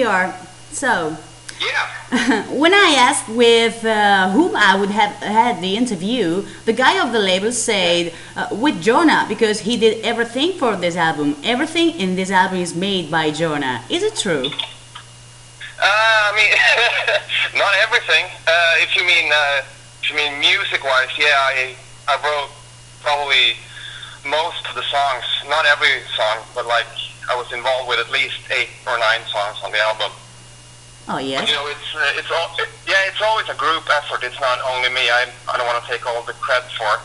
are. So, Yeah. when I asked with whom I would have had the interview, the guy of the label said with Jona, because he did everything for this album. Everything in this album is made by Jona. Is it true? I mean, not everything. If you mean music-wise, yeah, I wrote probably most of the songs. Not every song, but like I was involved with at least 8 or 9 songs on the album. Oh yes. But, you know, it's always a group effort. It's not only me. I don't want to take all the credit for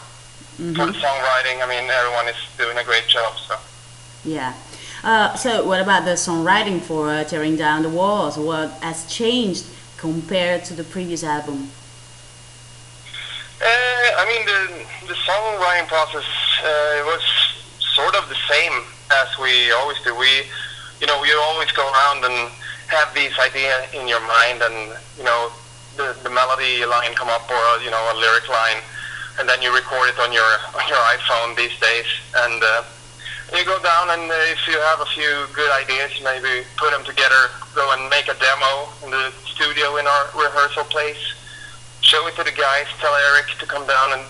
the songwriting. I mean, everyone is doing a great job. So. Yeah. So what about the songwriting for Tearing Down the Walls? What has changed compared to the previous album? I mean, the songwriting process was sort of the same as we always do. You always go around and have these ideas in your mind, and the melody line come up, or a lyric line, and then you record it on your iPhone these days, and you go down, and if you have a few good ideas, maybe put them together, go and make a demo in the studio in our rehearsal place, show it to the guys, tell Eric to come down and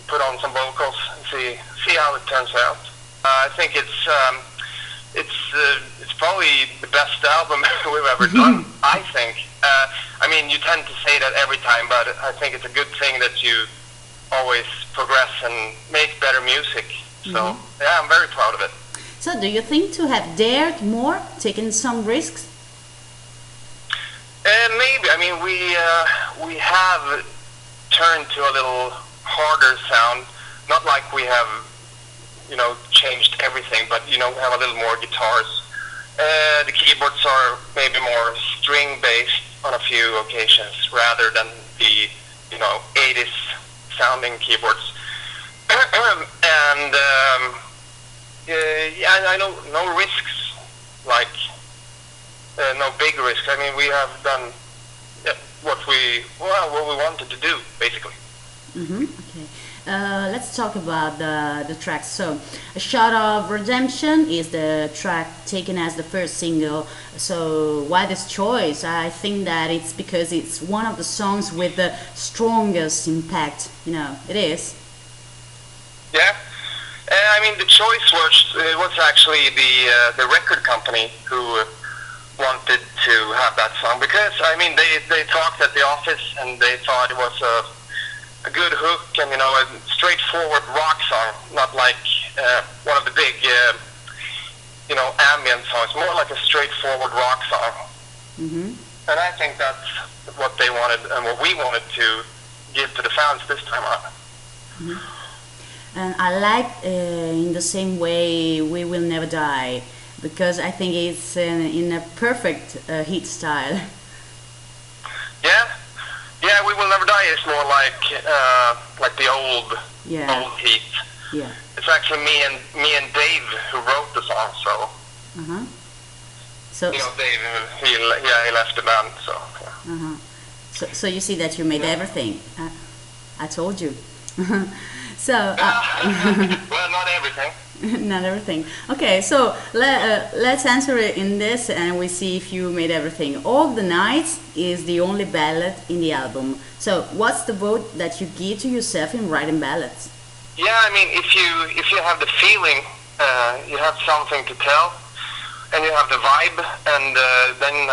put on some vocals and see how it turns out. I think it's probably the best album we've ever done, I think. I mean, you tend to say that every time, but I think it's a good thing that you always progress and make better music. So, yeah, I'm very proud of it. So, do you think to have dared more, taken some risks? Maybe. I mean, we have turned to a little harder sound. Not like we have, changed everything, but, we have a little more guitars. The keyboards are maybe more string-based on a few occasions, rather than the, 80s sounding keyboards. And I know no risks, like no big risks. I mean, we have done what we wanted to do, basically. Okay. Let's talk about the tracks. So, A Shot of Redemption is the track taken as the first single. So, why this choice? I think that it's because it's one of the songs with the strongest impact. It is. Yeah. I mean, the choice was actually the record company who wanted to have that song, because I mean they talked at the office and they thought it was a good hook and a straightforward rock song, not like one of the big ambient songs, more like a straightforward rock song. And I think that's what they wanted and what we wanted to give to the fans this time around. And I like in the same way We Will Never Die, because I think it's in a perfect H.E.A.T style. Yeah, We Will Never Die is more like the old H.E.A.T. Yeah. It's actually me and Dave who wrote the song, so. So Dave, he left the band, so. Yeah. So you see that you made everything. I told you. So. Well, not everything. Not everything. Okay, so let's answer it in this, and we see if you made everything. All the Nights is the only ballad in the album. So, what's the vote that you give to yourself in writing ballads? Yeah, I mean, if you have the feeling, you have something to tell, and you have the vibe, and then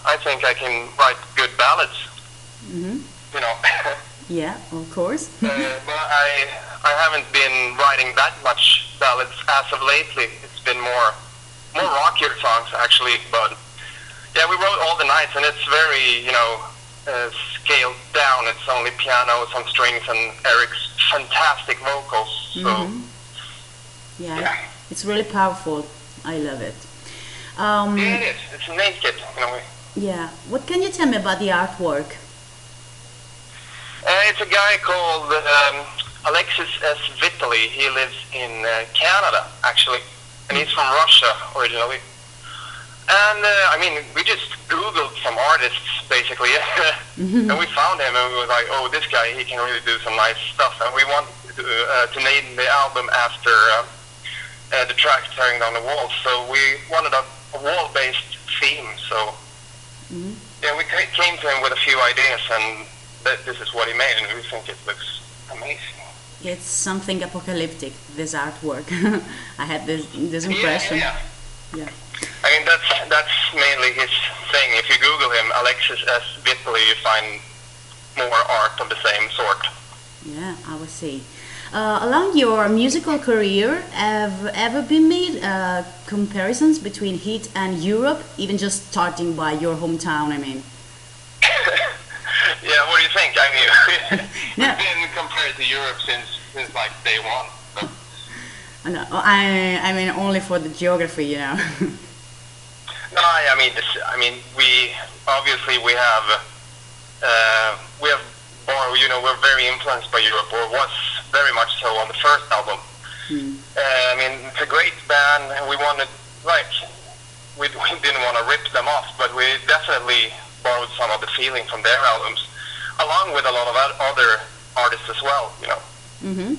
I think I can write good ballads. Yeah, of course. But I haven't been writing that much ballads as of lately. It's been more rockier songs, actually. But yeah, we wrote All the Nights, and it's very scaled down. It's only piano, some strings, and Eric's fantastic vocals. So yeah, it's really powerful. I love it. Yeah, it is. It's naked in a way. Yeah. What can you tell me about the artwork? It's a guy called Alexis S. Vitali. He lives in Canada, actually, and he's from Russia originally. And I mean, we just Googled some artists, basically, and we found him, and we were like, oh, this guy, he can really do some nice stuff. And we wanted to name the album after the track Tearing Down the Walls. So we wanted a wall-based theme. So Mhm. yeah, we came to him with a few ideas, and this is what he made, and we think it looks amazing. It's something apocalyptic, this artwork. I had this Yeah, impression. yeah. Yeah. I mean, that's mainly his thing. If you Google him, Alexis S. Vittoli, you find more art of the same sort. Yeah, I will see. Along your musical career, have ever been made comparisons between H.E.A.T and Europe, even just starting by your hometown? I mean, Yeah, what do you think? I mean, no, we've been compared to Europe since like day one. So. no, I mean only for the geography, you know. No, I mean, we obviously we have or you know, we're very influenced by Europe, or was very much so on the first album. Mm. I mean, it's a great band, and we wanted we didn't want to rip them off, but we definitely borrowed some of the feeling from their albums, along with a lot of other artists as well, you know. Mm-hmm.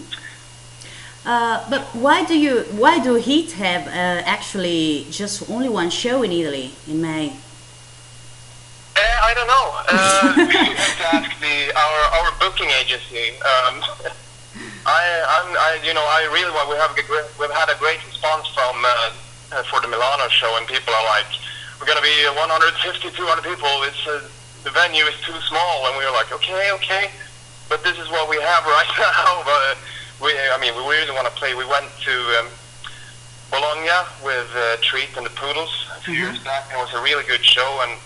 But why do H.E.A.T have actually just only one show in Italy in May? I don't know. You have to ask our booking agency. I really want. We've had a great response from for the Milano show, and people are like, we're gonna be 150, 200 people. The venue is too small, and we were like, okay, but this is what we have right now. But we really want to play. We went to Bologna with Treat and the Poodles a few years back, and it was a really good show, and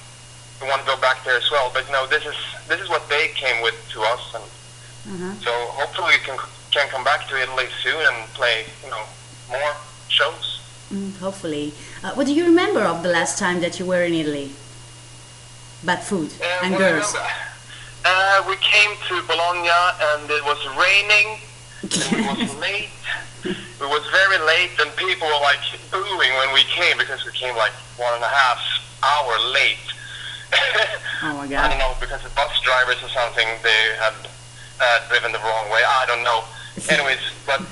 we want to go back there as well. But no, this is what they came with to us, and so hopefully we can come back to Italy soon and play, you know, more shows. Hopefully. What do you remember of the last time that you were in Italy? But food and girls. We came to Bologna, and it was raining, and it was late. It was very late, and people were like booing when we came, because we came like 1.5 hours late. Oh my I God. don't know, because the bus drivers or something, they had driven the wrong way. I don't know. Anyways, but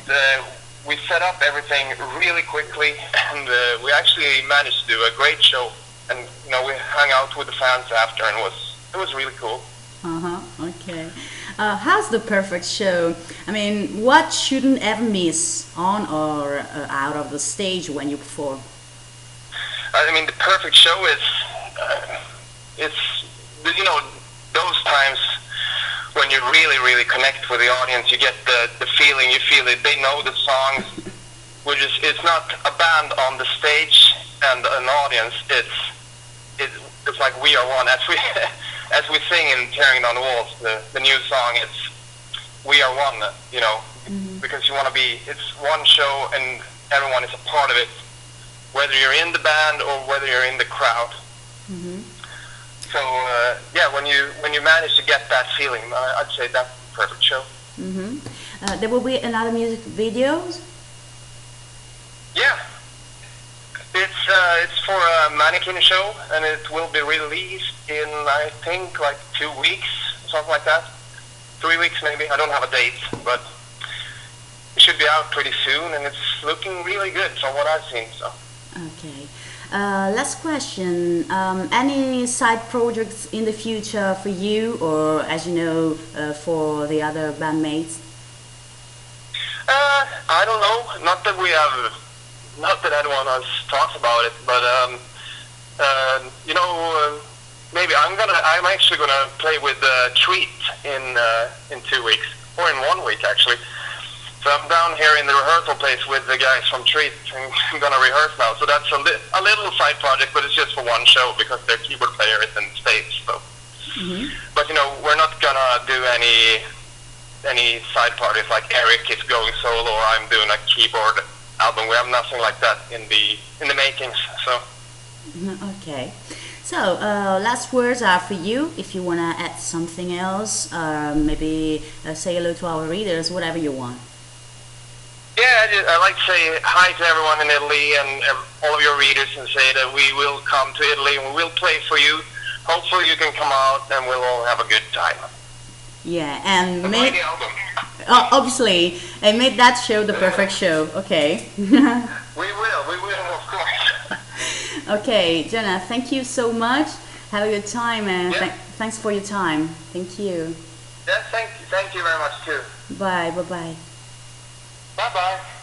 we set up everything really quickly, and we actually managed to do a great show. And you know, we hung out with the fans after, and it was really cool. Okay. How's the perfect show? I mean, what shouldn't ever miss on or out of the stage when you perform? I mean, the perfect show is it's, you know, those times when you really connect with the audience. You get the feeling, you feel it. They know the songs. It's not a band on the stage and an audience. It's like we are one. As we sing in Tearing Down the Walls, the new song, it's we are one, you know, because you want to be, it's one show and everyone is a part of it, whether you're in the band or whether you're in the crowd. So yeah, when you manage to get that feeling, I'd say that's the perfect show. There will be another music videos? Yeah. It's for a mannequin show, and it will be released in, I think, like 2 weeks, something like that. 3 weeks maybe. I don't have a date, but it should be out pretty soon, and it's looking really good from what I've seen. So. Okay. Last question. Any side projects in the future for you, or as you know, for the other bandmates? I don't know. Not that anyone has talked about it, but you know, maybe I'm actually gonna play with Treat in 2 weeks, or in 1 week actually. So I'm down here in the rehearsal place with the guys from Treat, and I'm gonna rehearse now. So that's a little side project, but it's just for one show because their keyboard player is in the States. So, but you know, we're not gonna do any side projects like Eric is going solo or I'm doing a keyboard album. We have nothing like that in the makings. So. Okay. So last words are for you. If you wanna add something else, maybe say hello to our readers, whatever you want. Yeah, I'd like to say hi to everyone in Italy and all of your readers, and say that we will come to Italy and we will play for you. Hopefully you can come out and we'll all have a good time. Yeah, and obviously, and make that show the perfect show. Okay. we will, of course. Okay, Jona, thank you so much. Have a good time, and Yeah. thanks for your time. Thank you. Yeah, thank you very much too. Bye, bye bye. Bye bye.